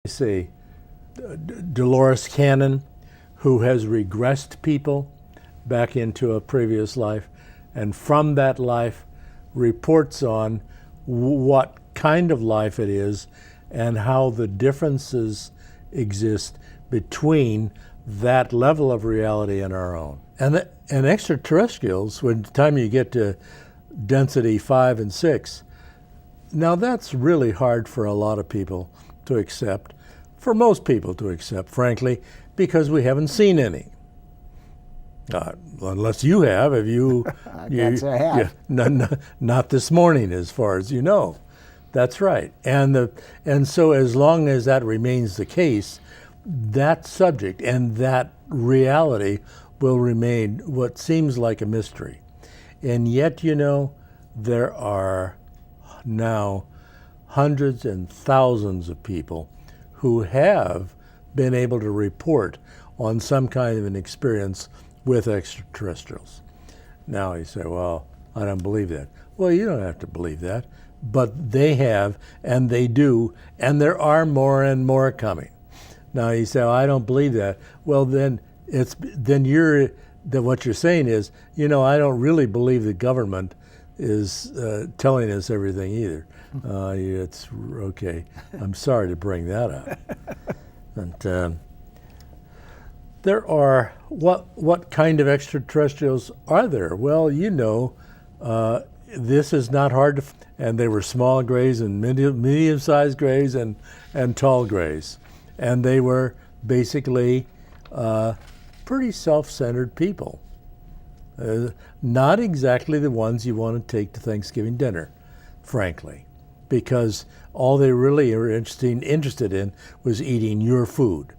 Say Dolores Cannon, who has regressed people back into a previous life, and from that life reports on what kind of life it is and how the differences exist between that level of reality and our own. And extraterrestrials, when the time you get to density 5 and 6, now that's really hard for a lot of people to accept, for most people to accept, frankly, because we haven't seen any. Unless you have. Have you? I can't say I have. Yeah, not this morning, as far as you know. That's right. And so as long as that remains the case, that subject and that reality will remain what seems like a mystery. And yet, there are now hundreds and thousands of people who have been able to report on some kind of an experience with extraterrestrials. Now you say, well, I don't believe that. Well, you don't have to believe that, but they have, and they do, and there are more and more coming. Now you say, I don't believe that. Well, then what you're saying is, I don't really believe the government is telling us everything either. It's okay. I'm sorry to bring that up. And there are, what kind of extraterrestrials are there? Well, this is not hard to, and they were small grays and medium-sized grays and tall grays. And they were basically pretty self-centered people. Not exactly the ones you want to take to Thanksgiving dinner, frankly, because all they really were interested in was eating your food.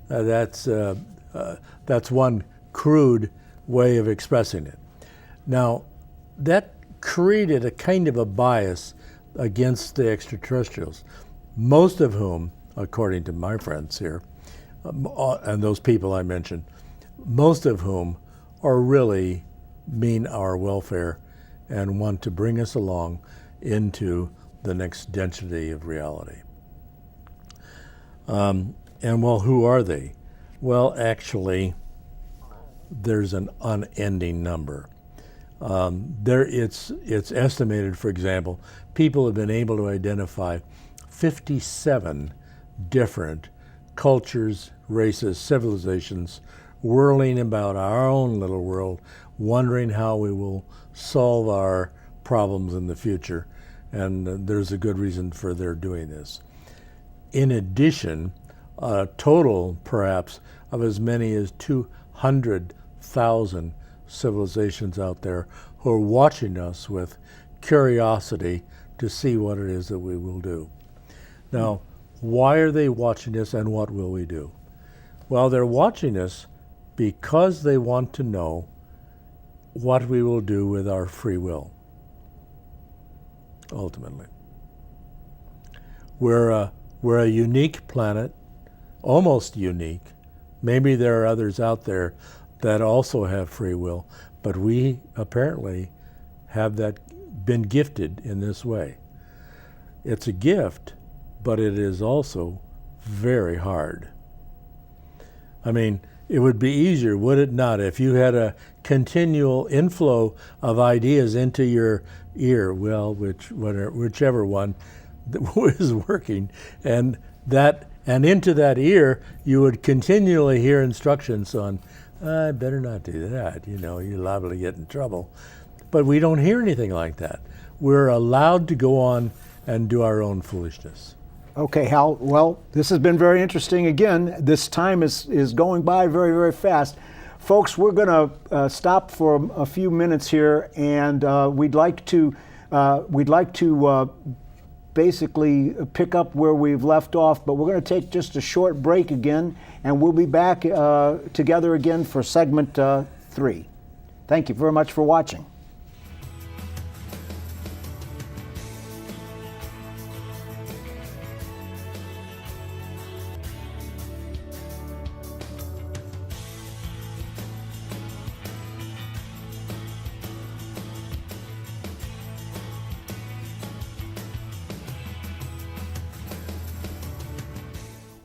That's one crude way of expressing it. Now, that created a kind of a bias against the extraterrestrials, most of whom, according to my friends here, and those people I mentioned, most of whom are really mean our welfare and want to bring us along into the next density of reality. And well, who are they? Well, actually, there's an unending number. It's estimated, for example, people have been able to identify 57 different cultures, races, civilizations whirling about our own little world, wondering how we will solve our problems in the future. And there's a good reason for their doing this. In addition, a total, perhaps, of as many as 200,000 civilizations out there who are watching us with curiosity to see what it is that we will do. Now, why are they watching us, and what will we do? Well, they're watching us because they want to know what we will do with our free will, ultimately. We're a unique planet, almost unique. Maybe there are others out there that also have free will, but we apparently have been gifted in this way. It's a gift, but it is also very hard. I mean, it would be easier, would it not, if you had a continual inflow of ideas into your ear, well, whichever one is working, and into that ear you would continually hear instructions on, I better not do that, you're liable to get in trouble. But we don't hear anything like that. We're allowed to go on and do our own foolishness. Okay, Hal, well, this has been very interesting. Again, this time is going by very, very fast. Folks, we're going to stop for a few minutes here, and we'd like to basically pick up where we've left off, but we're going to take just a short break again, and we'll be back together again for segment 3. Thank you very much for watching.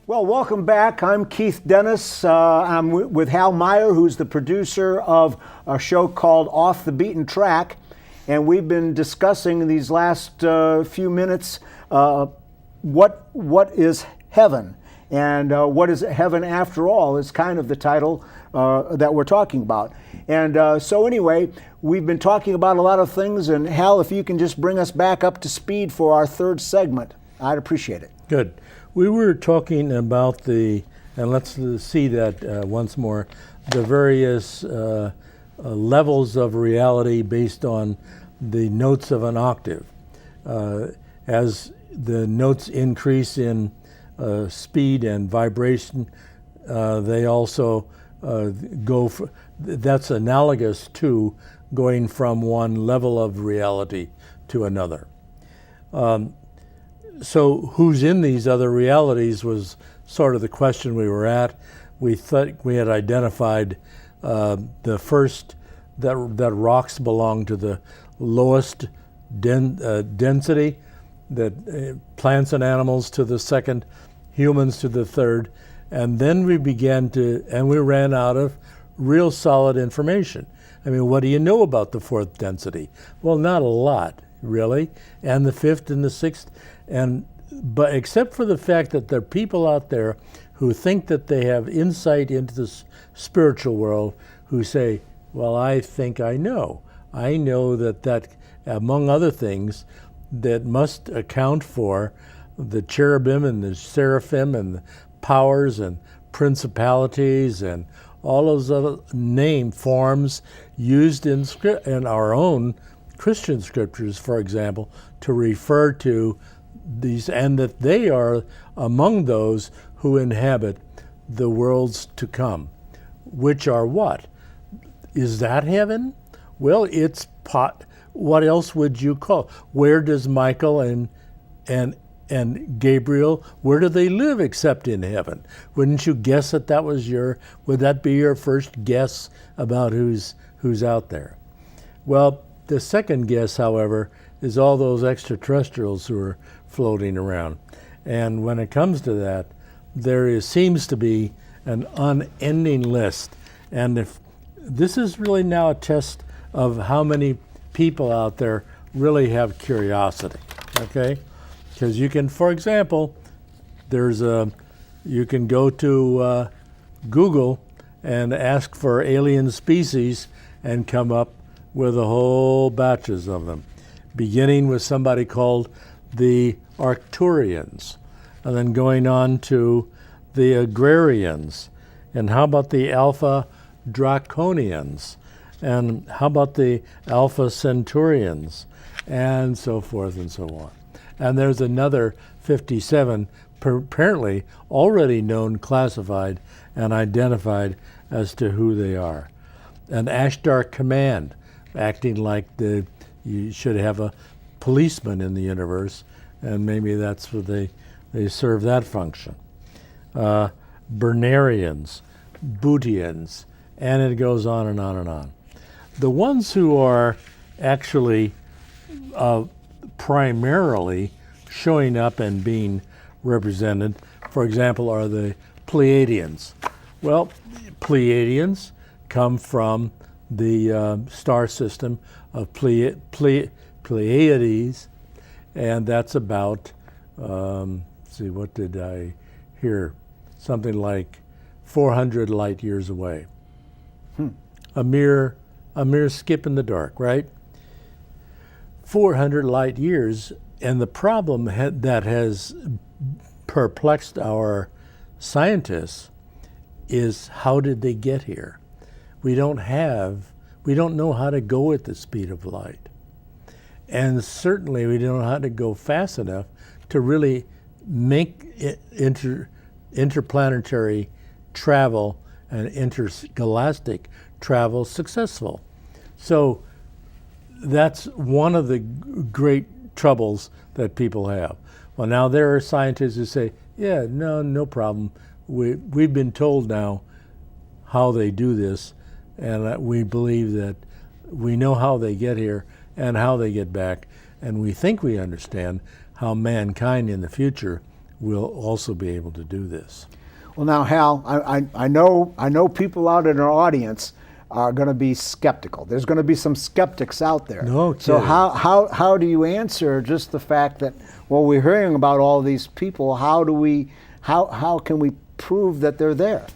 Well, welcome back. I'm Keith Dennis. I'm with Hal Meyer, who's the producer of a show called Off the Beaten Track. And we've been discussing in these last few minutes what is heaven. And what is heaven after all is kind of the title that we're talking about. And so anyway, we've been talking about a lot of things. And Hal, if you can just bring us back up to speed for our third segment, I'd appreciate it. Good. We were talking about and let's see that once more, the various levels of reality based on the notes of an octave. As the notes increase in speed and vibration, they also that's analogous to going from one level of reality to another. So who's in these other realities was sort of the question we were at. We thought we had identified the first that rocks belong to the lowest density, that plants and animals to the second, humans to the third, and then we ran out of real solid information. I mean, what do you know about the fourth density? Well, not a lot, really, and the fifth and the sixth. But except for the fact that there are people out there who think that they have insight into the spiritual world, who say, well, I think I know. I know that among other things, that must account for the cherubim and the seraphim and the powers and principalities and all those other name forms used in our own Christian scriptures, for example, to refer to these, and that they are among those who inhabit the worlds to come, which are what? Is that heaven? Well, it's what else would you call? Where does Michael and Gabriel, where do they live except in heaven? Wouldn't you guess that would that be your first guess about who's out there? Well, the second guess, however, is all those extraterrestrials who are floating around. And when it comes to that, seems to be an unending list. And if this is really now a test of how many people out there really have curiosity, okay? Because you can, for example, you can go to Google and ask for alien species and come up with a whole batches of them, beginning with somebody called the Arcturians, and then going on to the Agrarians, and how about the Alpha Draconians, and how about the Alpha Centaurians, and so forth and so on. And there's another 57 apparently already known, classified, and identified as to who they are. An Ashtar Command, acting like you should have a policeman in the universe, and maybe that's what they serve that function. Bernarians, Bootians, and it goes on and on and on. The ones who are actually primarily showing up and being represented, for example, are the Pleiadians. Well, Pleiadians come from the star system of Pleiades, and that's about, what did I hear? Something like 400 light years away. A mere skip in the dark, right? 400 light years, and the problem that has perplexed our scientists is, how did they get here? We don't know how to go at the speed of light. And certainly we don't know how to go fast enough to really make interplanetary travel and intergalactic travel successful. So that's one of the great troubles that people have. Well, now there are scientists who say, yeah, no problem. We've been told now how they do this, and we believe that we know how they get here and how they get back, and we think we understand how mankind in the future will also be able to do this. Well, now, Hal, I know people out in our audience are going to be skeptical. There's going to be some skeptics out there. No kidding. So how do you answer just the fact that, well, we're hearing about all these people. How can we prove that they're there?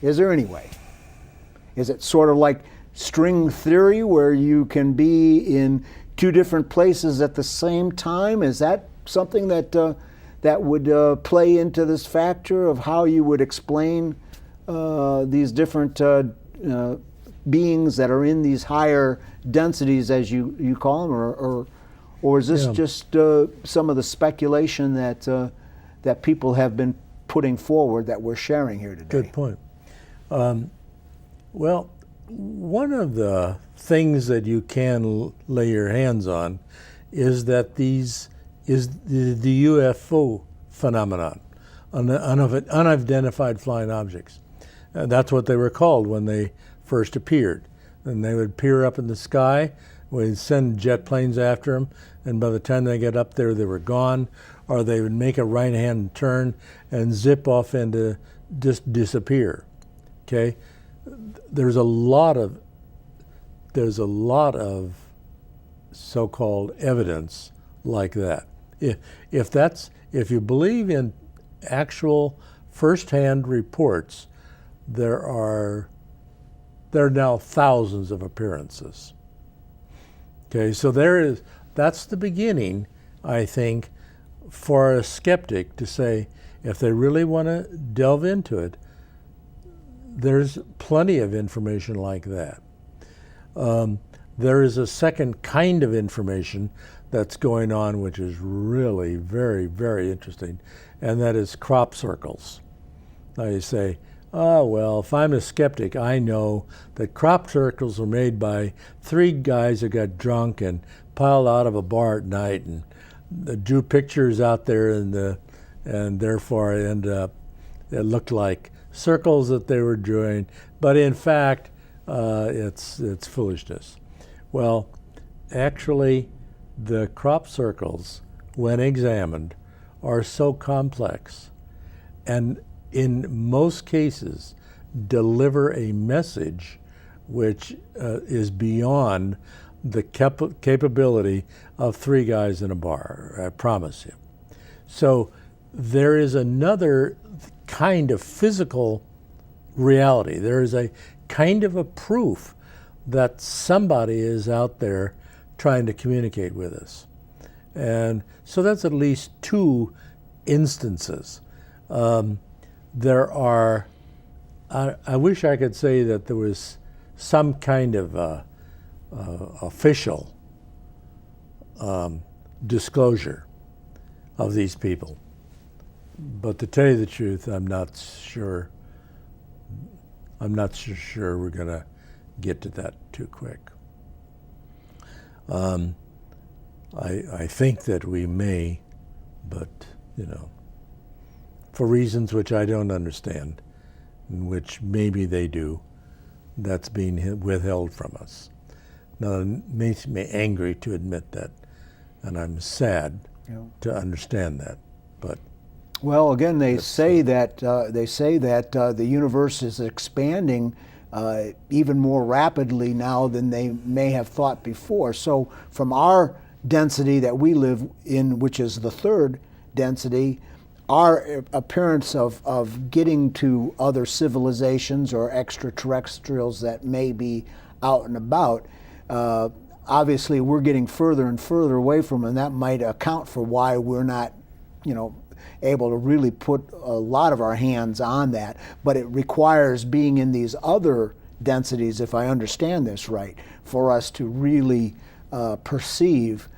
Is there any way? Is it sort of like string theory where you can be in two different places at the same time? Is that something that that would play into this factor of how you would explain these different beings that are in these higher densities, as you call them, or is this just some of the speculation that that people have been putting forward that we're sharing here today? Good point. Well, one of the things that you can lay your hands on is that these is the UFO phenomenon, unidentified flying objects. That's what they were called when they first appeared. And they would appear up in the sky, we'd send jet planes after them, and by the time they get up there, they were gone, or they would make a right-hand turn and zip off into disappear. Okay, there's a lot of so-called evidence like that. If you believe in actual first-hand reports, there are now thousands of appearances. Okay, so that's the beginning, I think, for a skeptic to say, if they really want to delve into it, there's plenty of information like that. There is a second kind of information that's going on, which is really very, very interesting, and that is crop circles. Now you say, oh, well, if I'm a skeptic, I know that crop circles were made by three guys who got drunk and piled out of a bar at night and drew pictures out there, and therefore it looked like circles that they were drawing, but in fact, it's foolishness. Well, actually, the crop circles, when examined, are so complex, and in most cases deliver a message which is beyond the capability of three guys in a bar, I promise you. So there is another kind of physical reality. There is a kind of a proof that somebody is out there trying to communicate with us. And so that's at least two instances. There are, I wish I could say that there was some kind of official disclosure of these people. But to tell you the truth, I'm not sure we're going to get to that too quick. I think that we may, but for reasons which I don't understand, and which maybe they do, that's being withheld from us. Now, it makes me angry to admit that, and I'm sad to understand that. But well, again, they say that the universe is expanding even more rapidly now than they may have thought before. So, from our density that we live in, which is the third density, our appearance of getting to other civilizations or extraterrestrials that may be out and about, obviously we're getting further and further away from them, and that might account for why we're not, able to really put a lot of our hands on that. But it requires being in these other densities, if I understand this right, for us to really perceive